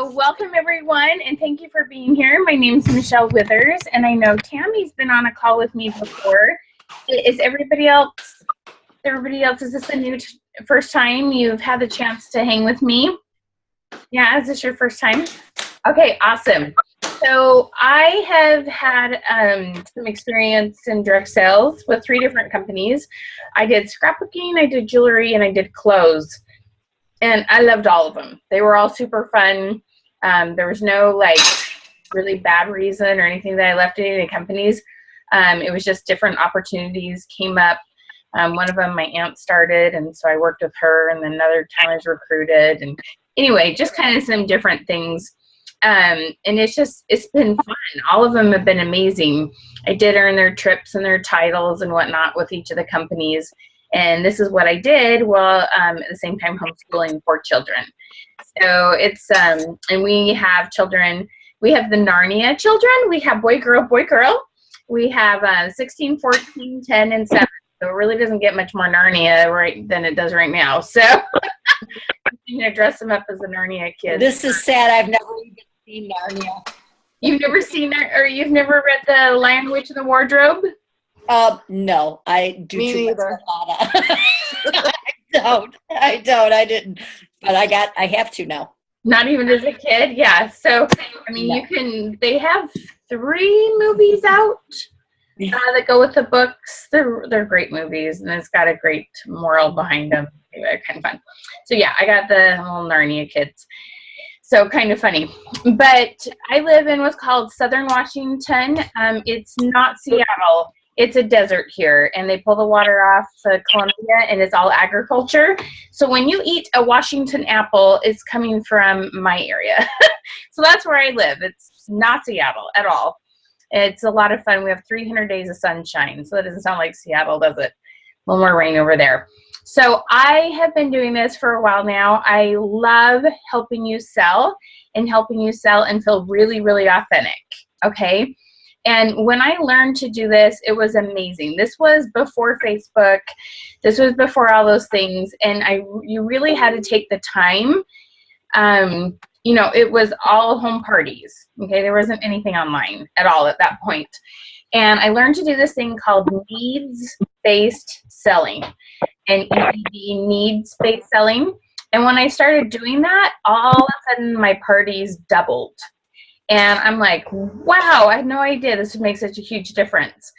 So welcome everyone, and thank you for being here. My name is Michelle Withers, and I know Tammy's been on a call with me before. Is everybody else? Is this the first time you've had the chance to hang with me? Yeah, is this your first time? Okay, awesome. So I have had some experience in direct sales with 3 different companies. I did scrapbooking, I did jewelry, and I did clothes. And I loved all of them. They were all super fun. There was no really bad reason or anything that I left any of the companies. It was just different opportunities came up. One of them, my aunt started, and so I worked with her, and then another time I was recruited. And anyway, just kind of some different things. And it's been fun. All of them have been amazing. I did earn their trips and their titles and whatnot with each of the companies. And this is what I did while at the same time homeschooling 4 children. So it's, and we have children, we have the Narnia children. We have boy, girl. We have 16, 14, 10, and 7. So it really doesn't get much more Narnia than it does right now. So I'm going to dress them up as the Narnia kids. This is sad. I've never even seen Narnia. You've never seen that, or you've never read The Lion, Witch, and the Wardrobe? No, I do. Me neither. I didn't, but I have to now. Not even as a kid? Yeah. So, I mean, no. They have 3 movies out that go with the books. They're great movies, and it's got a great moral behind them. They're kind of fun. So, yeah, I got the little Narnia kids. So kind of funny. But I live in what's called Southern Washington. It's not Seattle. It's a desert here, and they pull the water off the Columbia, and it's all agriculture. So when you eat a Washington apple, it's coming from my area. So that's where I live. It's not Seattle at all. It's a lot of fun. We have 300 days of sunshine, so that doesn't sound like Seattle, does it? A little more rain over there. So I have been doing this for a while now. I love helping you sell and feel really, really authentic, okay? And when I learned to do this, it was amazing. This was before Facebook. This was before all those things. And you really had to take the time. It was all home parties. Okay, there wasn't anything online at all at that point. And I learned to do this thing called needs-based selling. And EBD, needs-based selling. And when I started doing that, all of a sudden my parties doubled. And I'm like, wow, I had no idea this would make such a huge difference.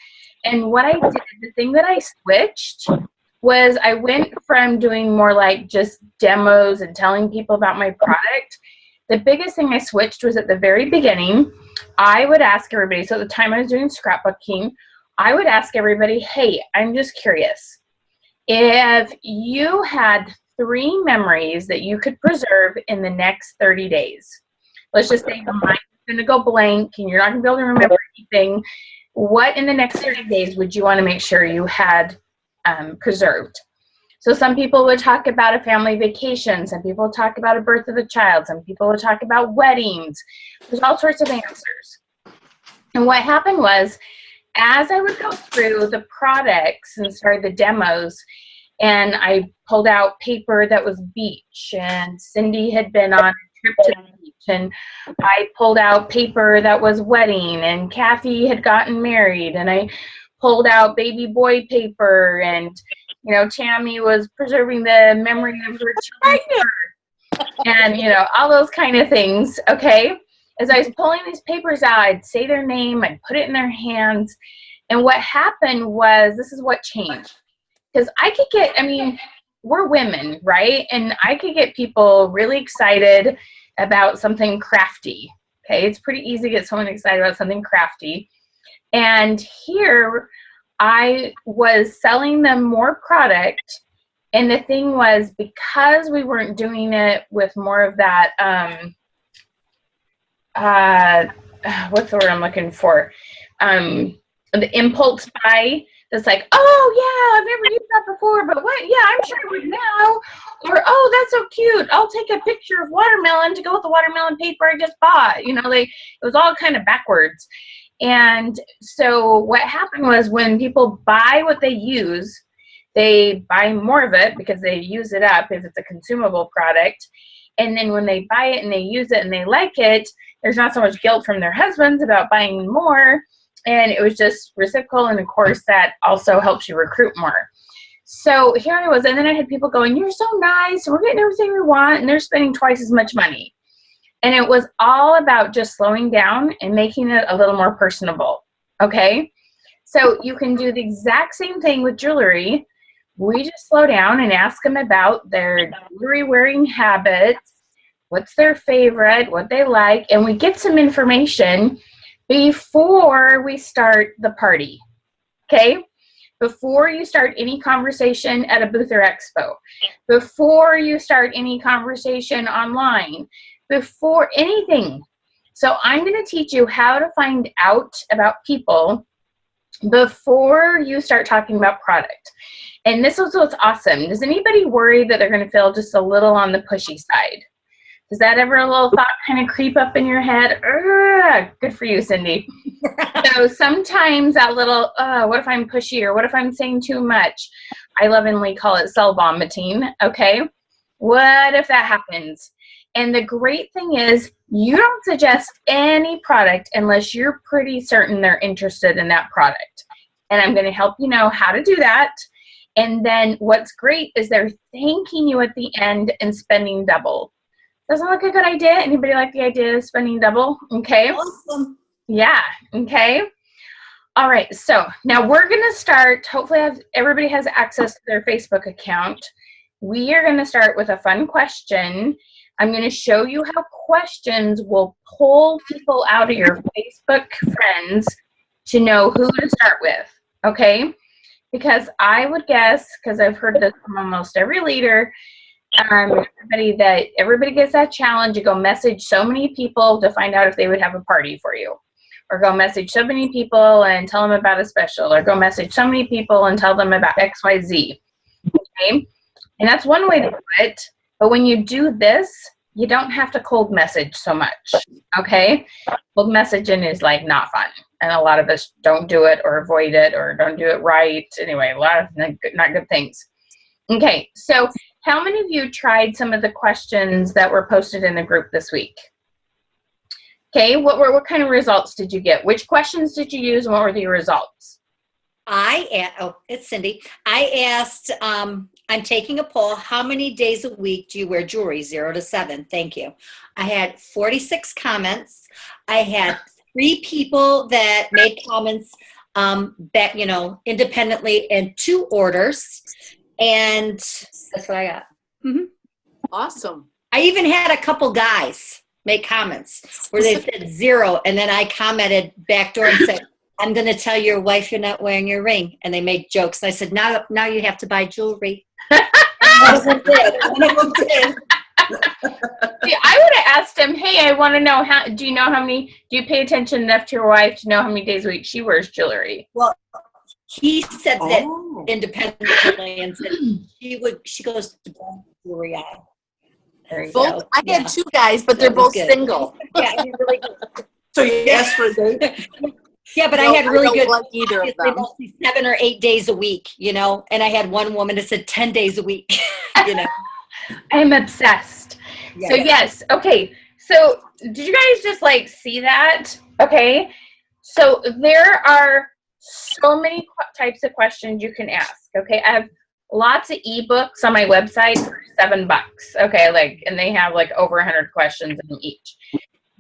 And what I did, the thing that I switched was I went from doing more like just demos and telling people about my product. The biggest thing I switched was at the very beginning, I would ask everybody, so at the time I was doing scrapbooking, I would ask everybody, hey, I'm just curious. If you had 3 memories that you could preserve in the next 30 days, let's just say your mind is going to go blank and you're not going to be able to remember anything, what in the next 30 days would you want to make sure you had preserved? So some people would talk about a family vacation. Some people would talk about a birth of a child. Some people would talk about weddings. There's all sorts of answers. And what happened was, as I would go through the products and start the demos, and I pulled out paper that was beach, and Cindy had been on a trip to the beach, and I pulled out paper that was wedding, and Kathy had gotten married, and I pulled out baby boy paper, and Tammy was preserving the memory of her children, and all those kind of things. Okay, as I was pulling these papers out, I'd say their name, I'd put it in their hands, and what happened was, this is what changed. Because we're women, right? And I could get people really excited about something crafty. Okay, it's pretty easy to get someone excited about something crafty. And here I was selling them more product. And the thing was, because we weren't doing it with more of that, what's the word I'm looking for? The impulse buy. That's like, oh yeah, I've never used that before, but what? Yeah, I'm sure I would now. Or, oh, that's so cute. I'll take a picture of watermelon to go with the watermelon paper I just bought. It was all kind of backwards. And so what happened was, when people buy what they use, they buy more of it because they use it up if it's a consumable product. And then when they buy it and they use it and they like it, there's not so much guilt from their husbands about buying more. And it was just reciprocal. And of course, that also helps you recruit more. So here I was. And then I had people going, you're so nice. We're getting everything we want. And they're spending twice as much money. And it was all about just slowing down and making it a little more personable. Okay. So you can do the exact same thing with jewelry. We just slow down and ask them about their jewelry wearing habits, what's their favorite, what they like, and we get some information before we start the party, okay? Before you start any conversation at a booth or expo, before you start any conversation online, before anything. So I'm going to teach you how to find out about people before you start talking about product. And this is what's awesome. Does anybody worry that they're going to feel just a little on the pushy side? Does that ever a little thought kind of creep up in your head? Good for you, Cindy. So sometimes that little, what if I'm pushy, or what if I'm saying too much? I lovingly call it cell vomiting, okay? What if that happens? And the great thing is you don't suggest any product unless you're pretty certain they're interested in that product. And I'm going to help you know how to do that. And then what's great is they're thanking you at the end and spending double. Doesn't look a good idea? Anybody like the idea of spending double? Okay. Awesome. Yeah. Okay. All right. So now we're going to start. Hopefully everybody has access to their Facebook account. We are going to start with a fun question. I'm going to show you how questions will pull people out of your Facebook friends to know who to start with. Okay. Because I would guess, because I've heard this from almost every leader, everybody gets that challenge. You go message so many people to find out if they would have a party for you, or go message so many people and tell them about a special, or go message so many people and tell them about XYZ. Okay, and that's one way to do it. But when you do this, you don't have to cold message so much. Okay, cold messaging is like not fun, and a lot of us don't do it or avoid it or don't do it right. Anyway, a lot of not good things. Okay, so how many of you tried some of the questions that were posted in the group this week? Okay, what kind of results did you get? Which questions did you use and what were the results? It's Cindy. I asked, I'm taking a poll. How many days a week do you wear jewelry? 0 to 7. Thank you. I had 46 comments. I had 3 people that made comments back, independently, and 2 orders. And that's what I got. Mm-hmm. Awesome. I even had a couple guys make comments where they said 0. And then I commented backdoor and said, I'm going to tell your wife you're not wearing your ring. And they made jokes. And I said, now you have to buy jewelry. See, I would have asked him, hey, I want to know do you pay attention enough to your wife to know how many days a week she wears jewelry? Well, he said that independently and said she goes to the jewelry aisle. Both, I had 2 guys, but they're both single. Yeah, I mean, really good. So you asked for a date? Yeah, but I had really good, like either of them. Mostly 7 or 8 days a week, and I had one woman that said 10 days a week, I'm obsessed. Yeah. So yes, okay. So did you guys just see that? Okay. So there are so many types of questions you can ask. Okay. I have lots of ebooks on my website for $7. Okay. And they have over 100 questions in each.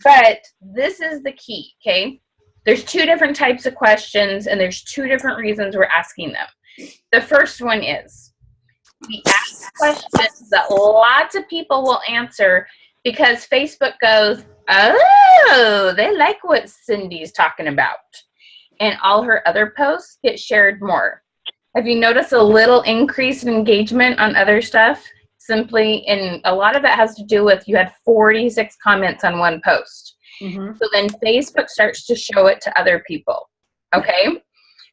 But this is the key. Okay. There's 2 different types of questions and there's 2 different reasons we're asking them. The first one is we ask questions that lots of people will answer because Facebook goes, oh, they like what Cindy's talking about. And all her other posts get shared more. Have you noticed a little increase in engagement on other stuff? And a lot of that has to do with you had 46 comments on one post. Mm-hmm. So then Facebook starts to show it to other people. Okay?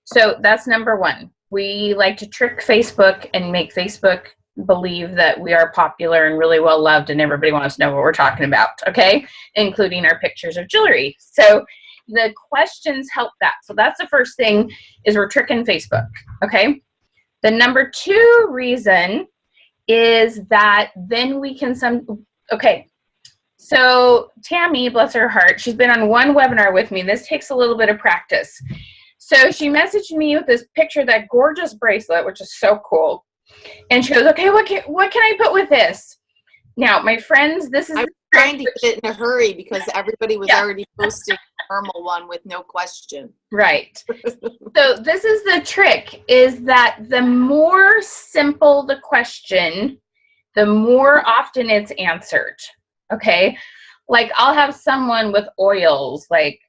So that's number 1. We like to trick Facebook and make Facebook believe that we are popular and really well loved and everybody wants to know what we're talking about, okay? Including our pictures of jewelry. So the questions help that. So that's the first thing is we're tricking Facebook, okay? The number 2 reason is that then we can Okay. So Tammy, bless her heart, she's been on one webinar with me. This takes a little bit of practice. So she messaged me with this picture of that gorgeous bracelet, which is so cool. And she goes, okay, what can I put with this? Now, my friends, this is... I'm trying to get it in a hurry because everybody was already posting a normal one with no question. Right. So this is the trick, is that the more simple the question, the more often it's answered. Okay? Like, I'll have someone with oils, like,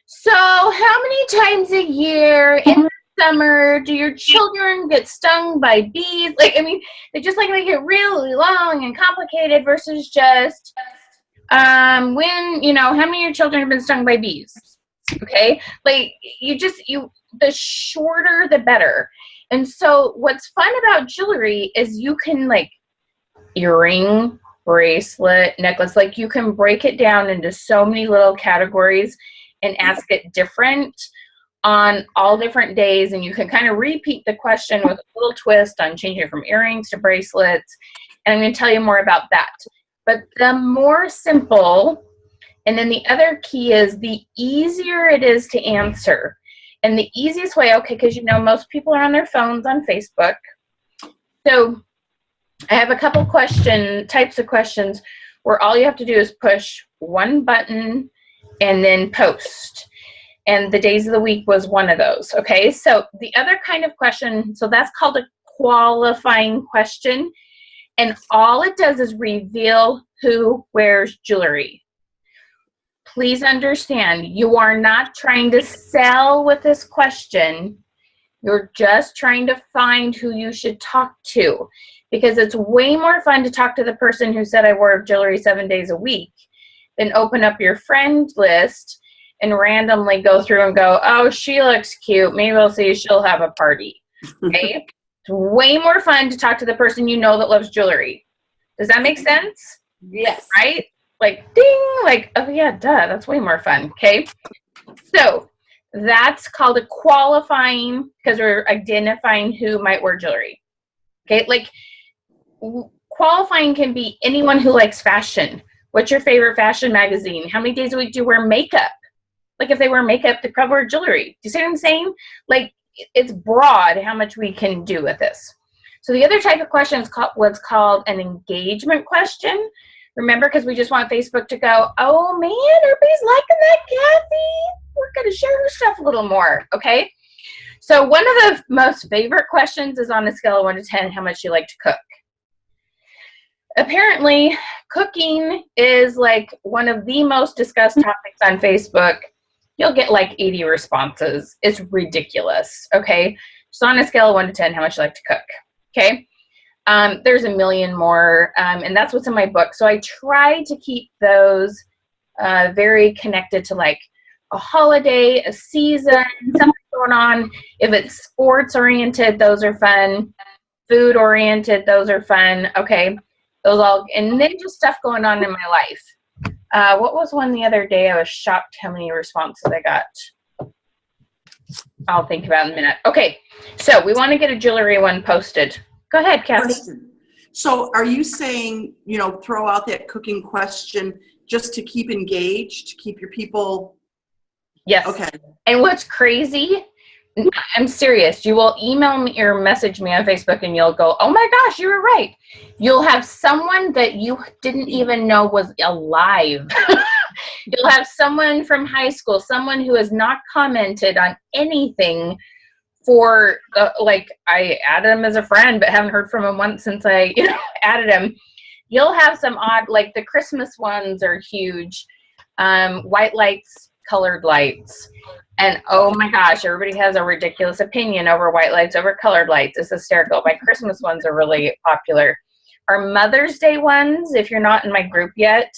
so how many times a year in the summer do your children get stung by bees? Like, I mean, they just like make it really long and complicated versus just when, you know, how many of your children have been stung by bees? Okay? Like, the shorter the better. And so what's fun about jewelry is you can, like, earring, bracelet, necklace, like, you can break it down into so many little categories and ask it different on all different days, and you can kind of repeat the question with a little twist on changing it from earrings to bracelets, and I'm going to tell you more about that. But the more simple, and then the other key is the easier it is to answer. And the easiest way, okay, because you know most people are on their phones on Facebook. So I have a couple types of questions where all you have to do is push one button and then post. And the days of the week was one of those, okay? So the other kind of question, so that's called a qualifying question. And all it does is reveal who wears jewelry. Please understand, you are not trying to sell with this question. You're just trying to find who you should talk to, because it's way more fun to talk to the person who said I wore jewelry 7 days a week than open up your friend list and randomly go through and go, oh, she looks cute. Maybe I'll see she'll have a party. Okay? It's way more fun to talk to the person you know that loves jewelry. Does that make sense? Yes. Right? Like, ding, like, oh yeah, duh, that's way more fun. Okay? So that's called a qualifying, because we're identifying who might wear jewelry. Okay? Like, qualifying can be anyone who likes fashion. What's your favorite fashion magazine? How many days a week do you wear makeup? Like, if they wear makeup, they probably wear jewelry. Do you see what I'm saying? Like, it's broad how much we can do with this. So the other type of question is what's called an engagement question. Remember, because we just want Facebook to go, oh man, everybody's liking that, Kathy. We're going to share her stuff a little more, okay? So one of the most favorite questions is on a scale of 1 to 10, how much you like to cook. Apparently, cooking is like one of the most discussed topics on Facebook. You'll get like 80 responses. It's ridiculous, okay? So on a scale of 1 to 10, how much you like to cook, okay? There's a million more, and that's what's in my book. So I try to keep those very connected to like a holiday, a season, something going on. If it's sports oriented, those are fun. Food oriented, those are fun, okay? Those all, and then just stuff going on in my life. What was one the other day? I was shocked how many responses I got. I'll think about it in a minute. Okay, so we want to get a jewelry one posted. Go ahead, Kathy. So are you saying, you know, throw out that cooking question just to keep engaged, to keep your people? Yes. Okay. And what's crazy, I'm serious, you will email me or message me on Facebook and you'll go, oh my gosh, you were right. You'll have someone that you didn't even know was alive. You'll have someone from high school, someone who has not commented on anything for, like, I added him as a friend, but haven't heard from him once since I added him. You'll have some odd, like the Christmas ones are huge. White lights, colored lights. And oh my gosh, everybody has a ridiculous opinion over white lights over colored lights. It's hysterical. My Christmas ones are really popular. Our Mother's Day ones, if you're not in my group yet,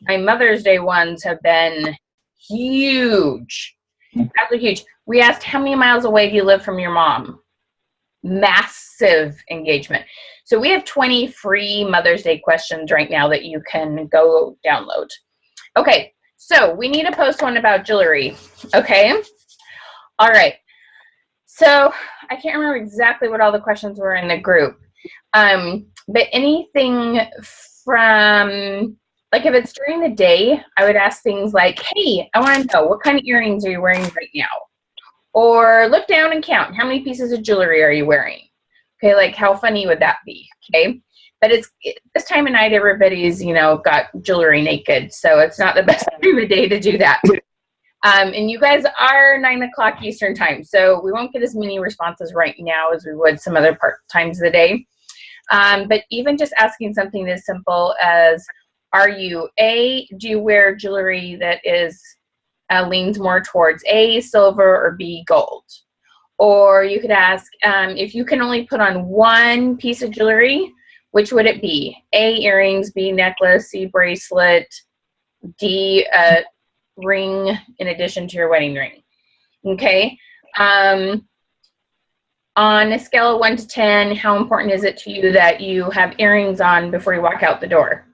my Mother's Day ones have been huge. Absolutely huge. We asked, how many miles away do you live from your mom? Massive engagement. So we have 20 free Mother's Day questions right now that you can go download. Okay, so we need to post one about jewelry. Okay, all right. So I can't remember exactly what all the questions were in the group, but anything from, like if it's during the day, I would ask things like, hey, I want to know, what kind of earrings are you wearing right now? Or look down and count, how many pieces of jewelry are you wearing? Okay, like how funny would that be? Okay, but it's this time of night, everybody's, you know, got jewelry naked, so it's not the best time of day to do that. And you guys are 9 o'clock Eastern time, so we won't get as many responses right now as we would some other times of the day. But even just asking something as simple as, do you wear jewelry that is leans more towards A, silver, or B, gold? Or you could ask, if you can only put on one piece of jewelry, which would it be? A, earrings, B, necklace, C, bracelet, D, ring in addition to your wedding ring. Okay. On a scale of 1 to 10, how important is it to you that you have earrings on before you walk out the door?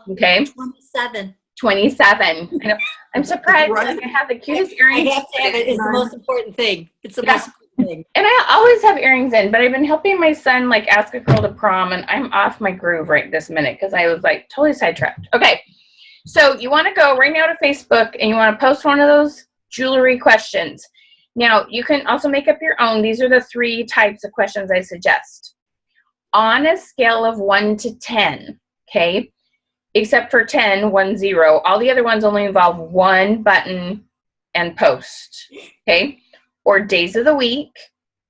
Okay. 27. 27. I know. I'm surprised. Right. Like, I have the cutest earrings. I have to have it. It's the most important thing. It's the most important thing. And I always have earrings in, but I've been helping my son like ask a girl to prom, and I'm off my groove right this minute because I was like totally sidetracked. Okay. So you want to go right now to Facebook and you want to post one of those jewelry questions. Now, you can also make up your own. These are the 3 types of questions I suggest. On a scale of 1 to 10, okay, except for 10, 1, 0, all the other ones only involve one button and post, okay? Or days of the week,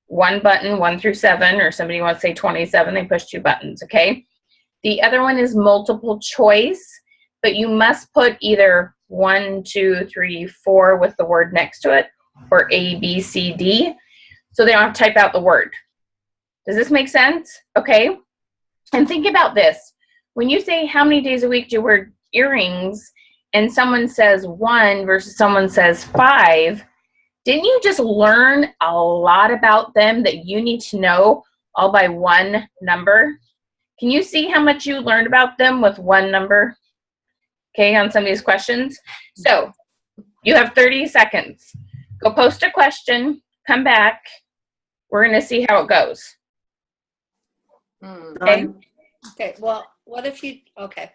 1 button, 1 through 7, or somebody wants to say 27, they push 2 buttons, okay? The other one is multiple choice, but you must put either 1, 2, 3, 4 with the word next to it, or A, B, C, D, so they don't have to type out the word. Does this make sense? Okay. And think about this. When you say how many days a week do you wear earrings, and someone says 1 versus someone says 5, didn't you just learn a lot about them that you need to know all by one number? Can you see how much you learned about them with one number? Okay, on some of these questions. So you have 30 seconds. Go post a question, come back. We're going to see how it goes. Okay. Okay. Well, what if you, okay.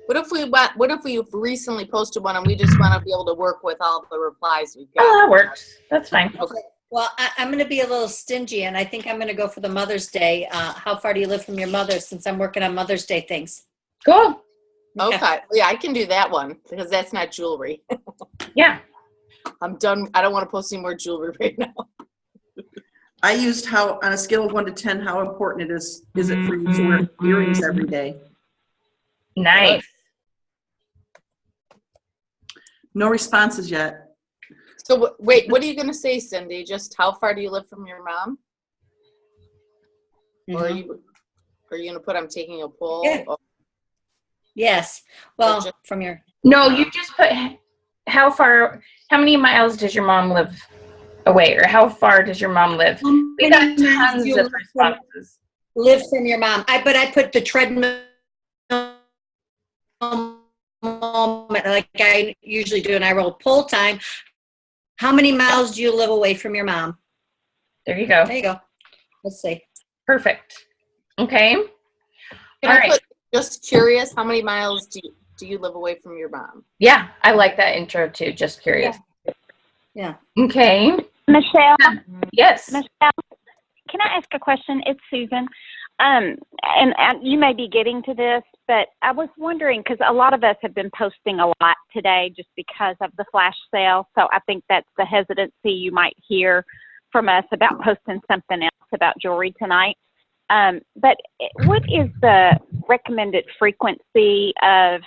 What if we recently posted one and we just want to be able to work with all the replies we've got? Oh, that works. That's fine. Okay. Well, I'm going to be a little stingy, and I think I'm going to go for the Mother's Day. How far do you live from your mother, since I'm working on Mother's Day things? Cool. Okay. Yeah, I can do that one because that's not jewelry. Yeah. I'm done. I don't want to post any more jewelry right now. I used how, on a scale of 1 to 10, how important is it for you to wear earrings every day? Nice. No responses yet. So wait, what are you going to say, Cindy? Just how far do you live from your mom? Or are you going to put I'm taking a poll? Yeah. Or, Yes. Well, from your. No, you just put how many miles does your mom live away, or how far does your mom live? We got tons of responses. Live from your mom. But I put the treadmill moment like I usually do, and I roll poll time. How many miles do you live away from your mom? There you go. There you go. Let's see. Perfect. Okay. Can All I right. put, just curious, how many miles do you live away from your mom? Yeah, I like that intro too. Just curious. Yeah. Okay. Michelle, Yes. Michelle, can I ask a question? It's Susan. And you may be getting to this, but I was wondering, because a lot of us have been posting a lot today just because of the flash sale. So I think that's the hesitancy you might hear from us about posting something else about jewelry tonight. But what is the recommended frequency of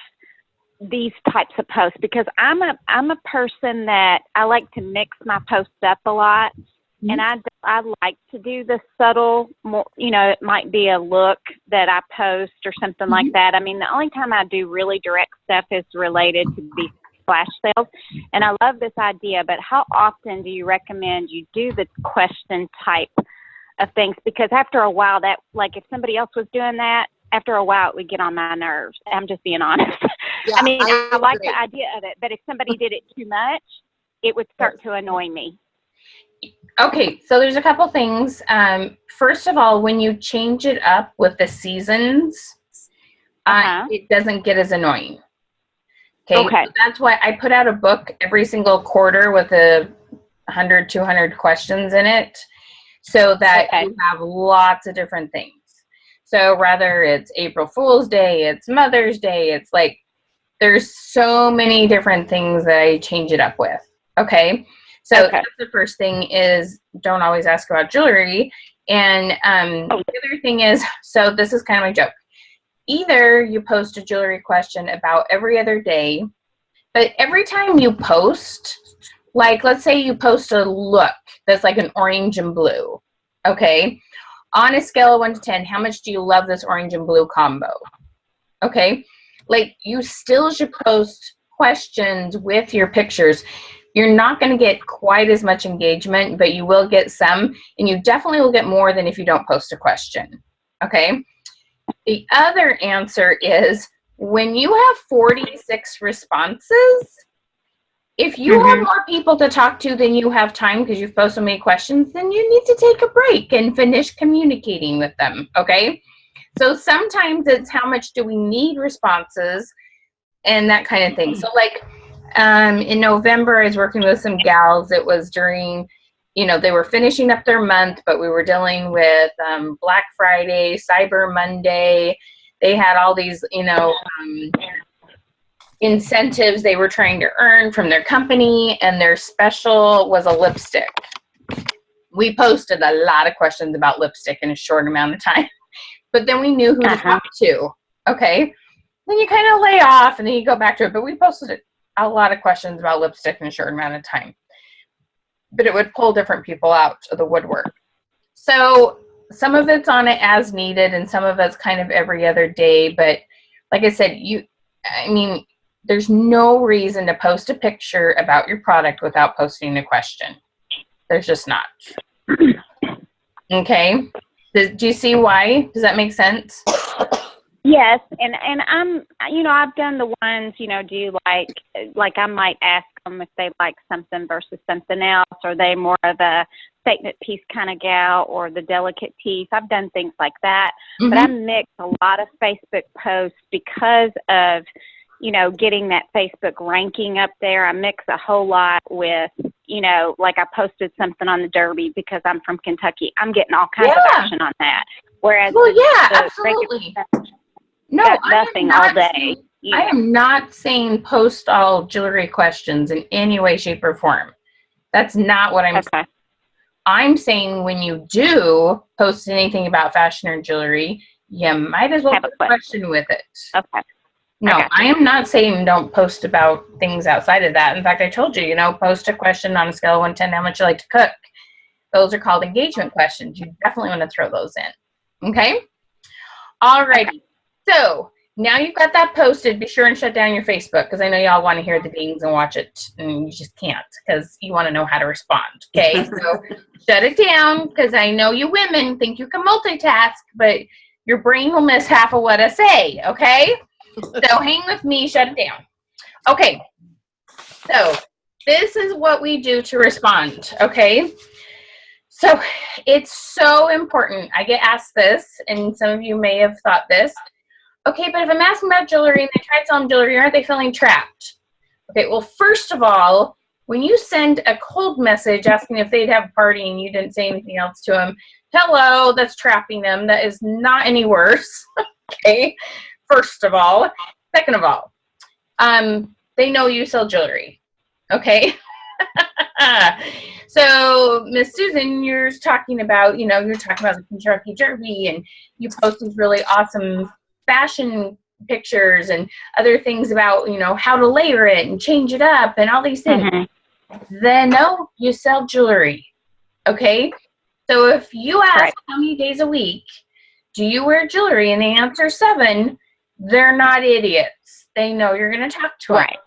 these types of posts? Because I'm a person that I like to mix my posts up a lot. And I like to do the subtle, more, it might be a look that I post or something like that. I mean, the only time I do really direct stuff is related to these flash sales. And I love this idea, but how often do you recommend you do the question type of things? Because after a while, that, like if somebody else was doing that, after a while it would get on my nerves. I'm just being honest. Yeah, I mean, I like agree. the idea of it, but if somebody did it too much, it would start to annoy me. Okay, so there's a couple things. First of all, when you change it up with the seasons, it doesn't get as annoying. Okay. Okay. So that's why I put out a book every single quarter with 100, 200 questions in it, so that you have lots of different things. So whether it's April Fool's Day, it's Mother's Day, it's like, there's so many different things that I change it up with. Okay. So that's the first thing, is don't always ask about jewelry. And the other thing is, so this is kind of my joke. Either you post a jewelry question about every other day, but every time you post, like let's say you post a look that's like an orange and blue. Okay. On a scale of 1 to 10, how much do you love this orange and blue combo? Okay. Like, you still should post questions with your pictures. You're not going to get quite as much engagement, but you will get some, and you definitely will get more than if you don't post a question. Okay. The other answer is, when you have 46 responses, if you have more people to talk to than you have time because you've posted so many questions, then you need to take a break and finish communicating with them. Okay. So sometimes it's how much do we need responses and that kind of thing. So like in November, I was working with some gals. It was during, they were finishing up their month, but we were dealing with Black Friday, Cyber Monday. They had all these, incentives they were trying to earn from their company, and their special was a lipstick. We posted a lot of questions about lipstick in a short amount of time. But then we knew who to talk to. Okay. Then you kind of lay off and then you go back to it. But we posted a lot of questions about lipstick in a short amount of time. But it would pull different people out of the woodwork. So some of it's on it as needed, and some of it's kind of every other day. But like I said, there's no reason to post a picture about your product without posting a question. There's just not. Okay. Do you see why? Does that make sense? Yes, and I'm, I've done the ones, do you like I might ask them if they like something versus something else. Are they more of a statement piece kind of gal, or the delicate piece? I've done things like that, but I mix a lot of Facebook posts because of, getting that Facebook ranking up there. I mix a whole lot with, like I posted something on the Derby because I'm from Kentucky. I'm getting all kinds of action on that. Whereas absolutely. No, nothing all day. I am not saying post all jewelry questions in any way, shape, or form. That's not what I'm saying. I'm saying when you do post anything about fashion or jewelry, you might as well put a question with it. Okay. No, I am not saying don't post about things outside of that. In fact, I told you, post a question on a scale of 1 to 10, how much you like to cook. Those are called engagement questions. You definitely want to throw those in. Okay? All righty. So now you've got that posted. Be sure and shut down your Facebook, because I know y'all want to hear the dings and watch it, and you just can't because you want to know how to respond. Okay? So shut it down, because I know you women think you can multitask, but your brain will miss half of what I say. Okay? So hang with me, shut it down. Okay, so this is what we do to respond, okay? So it's so important. I get asked this, and some of you may have thought this. Okay, but if I'm asking about jewelry and they try to sell them jewelry, aren't they feeling trapped? Okay, well, first of all, when you send a cold message asking if they'd have a party and you didn't say anything else to them, hello, that's trapping them. That is not any worse, okay? First of all. Second of all, they know you sell jewelry, okay? So, Miss Susan, you're talking about, you're talking about the Kentucky Derby, and you post these really awesome fashion pictures and other things about, how to layer it and change it up and all these things. Then, no, you sell jewelry, okay? So if you ask how many days a week do you wear jewelry, and they answer 7, they're not idiots. They know you're going to talk to them. Right.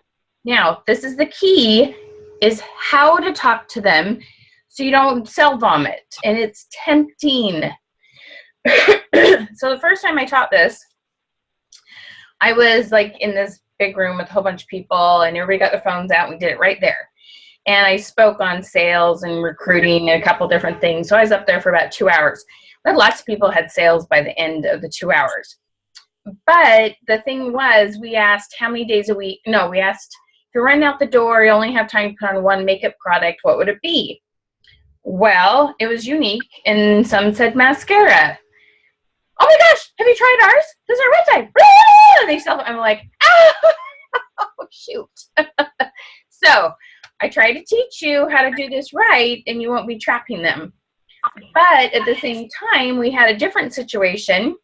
Now, this is the key, is how to talk to them so you don't sell vomit. And it's tempting. So the first time I taught this, I was like in this big room with a whole bunch of people, and everybody got their phones out, and we did it right there. And I spoke on sales and recruiting and a couple different things. So I was up there for about 2 hours. But lots of people had sales by the end of the 2 hours. But the thing was, we asked how many days a week. No, we asked if you're running out the door, you only have time to put on one makeup product, what would it be? Well, it was unique, and some said mascara. Oh my gosh, have you tried ours? This is our website. And they sell it. I'm like, oh, shoot. So I try to teach you how to do this right, and you won't be trapping them. But at the same time, we had a different situation.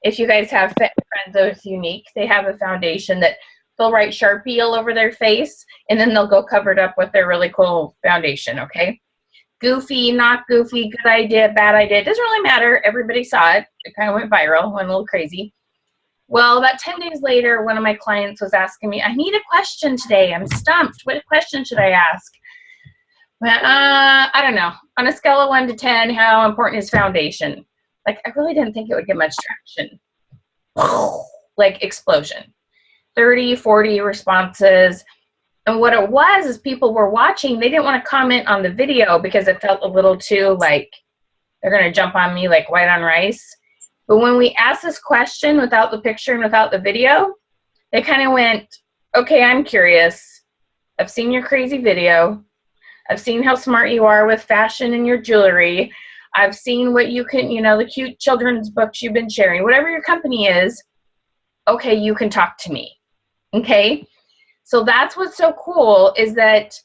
If you guys have friends that's unique, they have a foundation that they'll write Sharpie all over their face, and then they'll go cover it up with their really cool foundation, okay? Goofy, not goofy, good idea, bad idea. It doesn't really matter. Everybody saw it. It kind of went viral, went a little crazy. Well, about 10 days later, one of my clients was asking me, I need a question today. I'm stumped. What question should I ask? I don't know. On a scale of 1 to 10, how important is foundation? Like, I really didn't think it would get much traction. Like, explosion. 30, 40 responses. And what it was is people were watching. They didn't want to comment on the video because it felt a little too like they're going to jump on me like white on rice. But when we asked this question without the picture and without the video, they kind of went, okay, I'm curious. I've seen your crazy video. I've seen how smart you are with fashion and your jewelry. I've seen what you can, the cute children's books you've been sharing. Whatever your company is, okay, you can talk to me. Okay? So that's what's so cool is that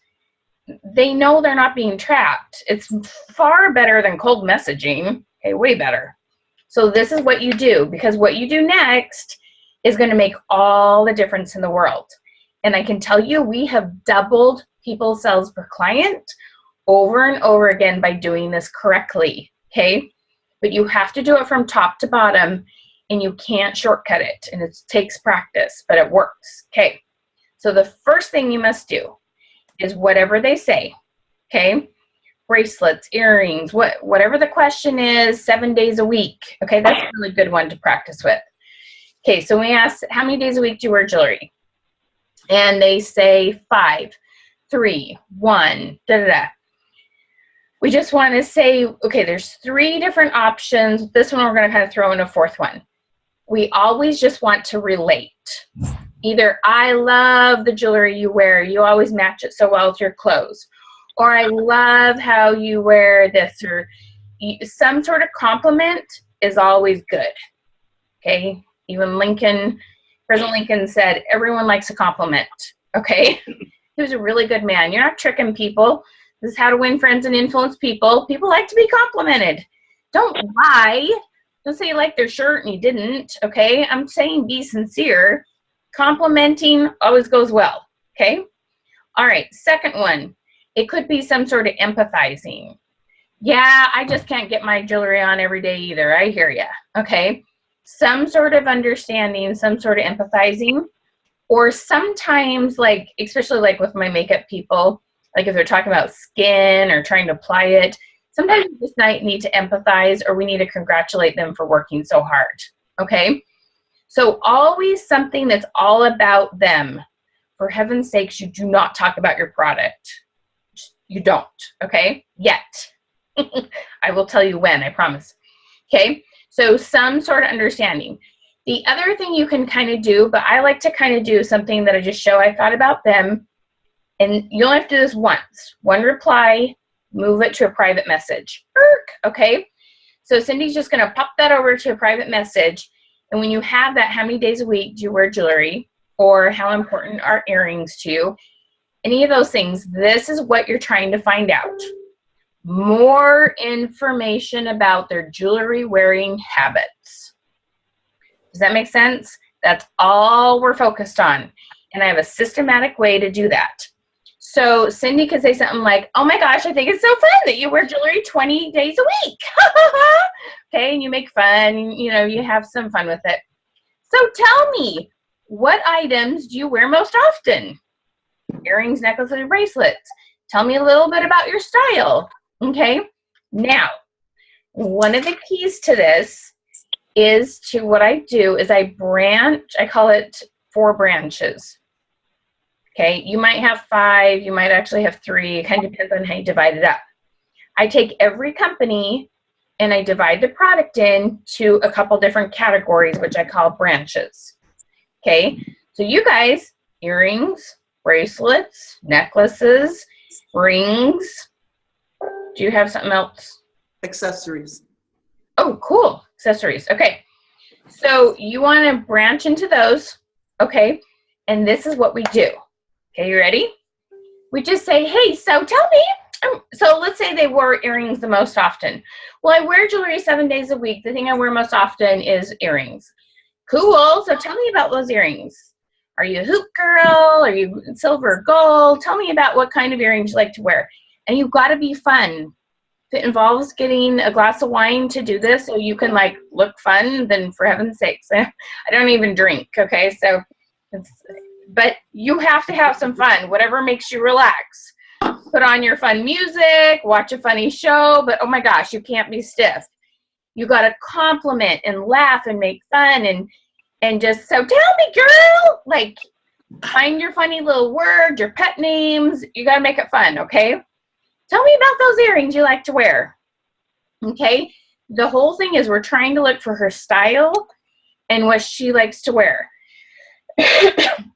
they know they're not being trapped. It's far better than cold messaging. Okay, way better. So this is what you do, because what you do next is going to make all the difference in the world. And I can tell you, we have doubled people's sales per client over and over again by doing this correctly, okay? But you have to do it from top to bottom, and you can't shortcut it, and it takes practice, but it works, okay? So the first thing you must do is whatever they say, okay? Bracelets, earrings, whatever the question is, 7 days a week, okay? That's a really good one to practice with. Okay, so we ask, how many days a week do you wear jewelry? And they say 5, 3, 1, da-da-da. We just want to say, okay, there's 3 different options. This one we're going to kind of throw in a 4th one. We always just want to relate. Either I love the jewelry you wear. You always match it so well with your clothes. Or I love how you wear this. Or some sort of compliment is always good. Okay? Even President Lincoln said, everyone likes a compliment. Okay? He was a really good man. You're not tricking people. This is how to win friends and influence people. People like to be complimented. Don't lie. Don't say you like their shirt and you didn't. Okay? I'm saying be sincere. Complimenting always goes well, okay? All right, second one. It could be some sort of empathizing. Yeah, I just can't get my jewelry on every day either. I hear ya, okay? Some sort of understanding, some sort of empathizing. Or sometimes, like, especially like with my makeup people, like if they're talking about skin or trying to apply it, sometimes we just need to empathize or we need to congratulate them for working so hard, okay? So always something that's all about them. For heaven's sakes, you do not talk about your product. You don't, okay? Yet. I will tell you when, I promise. Okay? So some sort of understanding. The other thing you can kind of do, but I like to kind of do something that I just show I thought about them, and you only have to do this once. One reply, move it to a private message. Okay? So Cindy's just going to pop that over to a private message. And when you have that, how many days a week do you wear jewelry? Or how important are earrings to you? Any of those things, this is what you're trying to find out. More information about their jewelry wearing habits. Does that make sense? That's all we're focused on. And I have a systematic way to do that. So Cindy could say something like, oh my gosh, I think it's so fun that you wear jewelry 20 days a week. Okay, and you make fun, you have some fun with it. So tell me, what items do you wear most often? Earrings, necklaces, and bracelets. Tell me a little bit about your style. Okay, now, one of the keys to this is what I do is I call it 4 branches. Okay, you might have 5, you might actually have 3. It kind of depends on how you divide it up. I take every company and I divide the product into a couple different categories, which I call branches. Okay, so you guys, earrings, bracelets, necklaces, rings. Do you have something else? Accessories. Oh, cool. Accessories. Okay. So you want to branch into those. Okay. And this is what we do. Okay, you ready? We just say, hey, so tell me. So let's say they wore earrings the most often. Well, I wear jewelry 7 days a week. The thing I wear most often is earrings. Cool. So tell me about those earrings. Are you a hoop girl? Are you silver or gold? Tell me about what kind of earrings you like to wear. And you've got to be fun. If it involves getting a glass of wine to do this so you can like look fun, then for heaven's sakes, I don't even drink. Okay. So, but you have to have some fun, whatever makes you relax. Put on your fun music, watch a funny show, but oh my gosh, you can't be stiff. You got to compliment and laugh and make fun and just, so tell me, girl, like find your funny little words, your pet names. You got to make it fun. Okay. Tell me about those earrings you like to wear. Okay. The whole thing is we're trying to look for her style and what she likes to wear.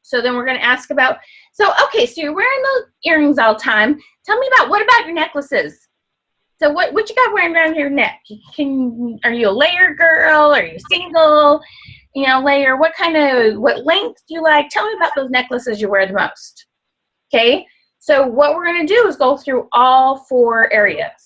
So then we're going to ask about, so, okay, so you're wearing those earrings all the time. Tell me about, what about your necklaces? So what you got wearing around your neck? Are you a layer girl? Are you single? You know, layer, what length do you like? Tell me about those necklaces you wear the most. Okay, so what we're going to do is go through all 4 areas.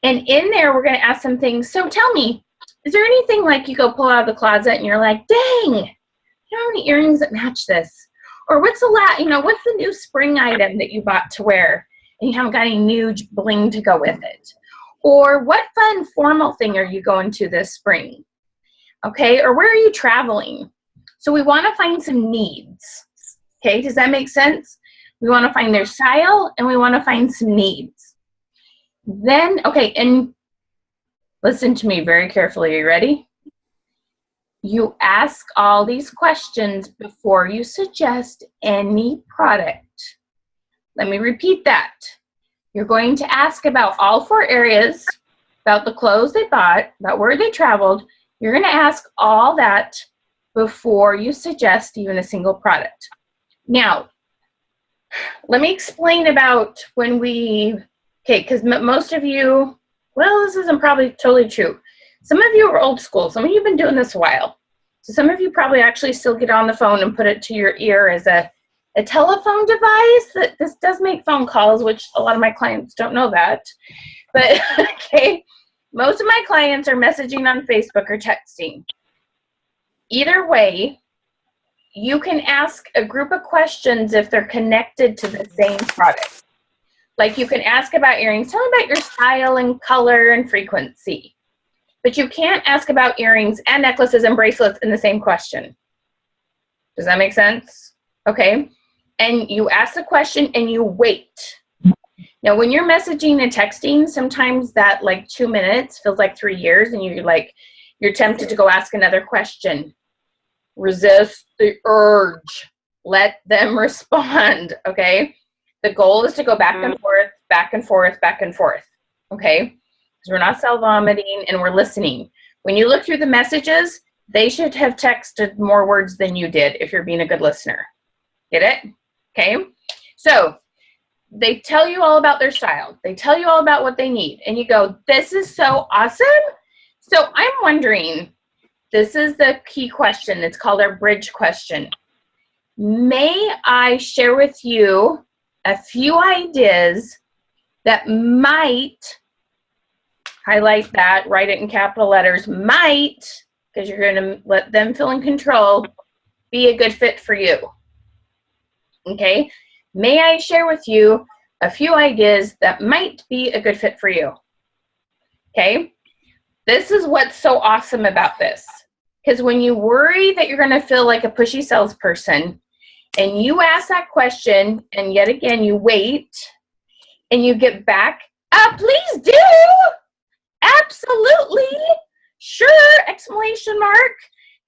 And in there, we're going to ask some things. So tell me, is there anything like you go pull out of the closet and you're like, dang, you have any earrings that match this? Or what's the new spring item that you bought to wear and you haven't got any new bling to go with it? Or what fun formal thing are you going to this spring? Okay, or where are you traveling? So we want to find some needs. Okay, does that make sense? We want to find their style and we want to find some needs. Then, okay, and listen to me very carefully. Are you ready? You ask all these questions before you suggest any product. Let me repeat that. You're going to ask about all 4 areas, about the clothes they bought, about where they traveled. You're going to ask all that before you suggest even a single product. Now, let me explain about when because most of you, well, this isn't probably totally true. Some of you are old school. Some of you have been doing this a while. So some of you probably actually still get on the phone and put it to your ear as a telephone device. This does make phone calls, which a lot of my clients don't know that. But, okay, most of my clients are messaging on Facebook or texting. Either way, you can ask a group of questions if they're connected to the same product. Like you can ask about earrings. Tell me about your style and color and frequency. But you can't ask about earrings and necklaces and bracelets in the same question. Does that make sense? Okay. And you ask the question and you wait. Now, when you're messaging and texting, sometimes that like 2 minutes feels like 3 years and you're tempted to go ask another question. Resist the urge. Let them respond. Okay. The goal is to go back and forth, back and forth, back and forth. Okay. We're not self-vomiting and we're listening. When you look through the messages, they should have texted more words than you did if you're being a good listener. Get it? Okay. So they tell you all about their style. They tell you all about what they need. And you go, this is so awesome. So I'm wondering, this is the key question. It's called our bridge question. May I share with you a few ideas that might, highlight that, write it in capital letters, might, because you're going to let them feel in control, be a good fit for you. Okay? May I share with you a few ideas that might be a good fit for you? Okay? This is what's so awesome about this. Because when you worry that you're going to feel like a pushy salesperson, and you ask that question, and yet again you wait, and you get back, please do! Absolutely, sure, exclamation mark.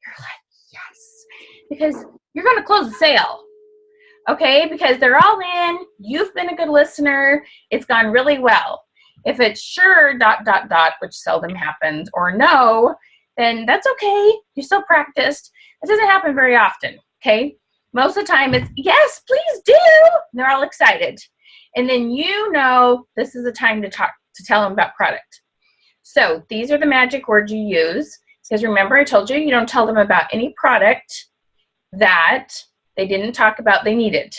You're like, yes, because you're going to close the sale, okay? Because they're all in, you've been a good listener, it's gone really well. If it's sure, dot, dot, dot, which seldom happens, or no, then that's okay. You still practiced. It doesn't happen very often, okay? Most of the time it's, yes, please do. And they're all excited. And then you know this is the time to tell them about product. So these are the magic words you use. Because remember, I told you, you don't tell them about any product that they didn't talk about they needed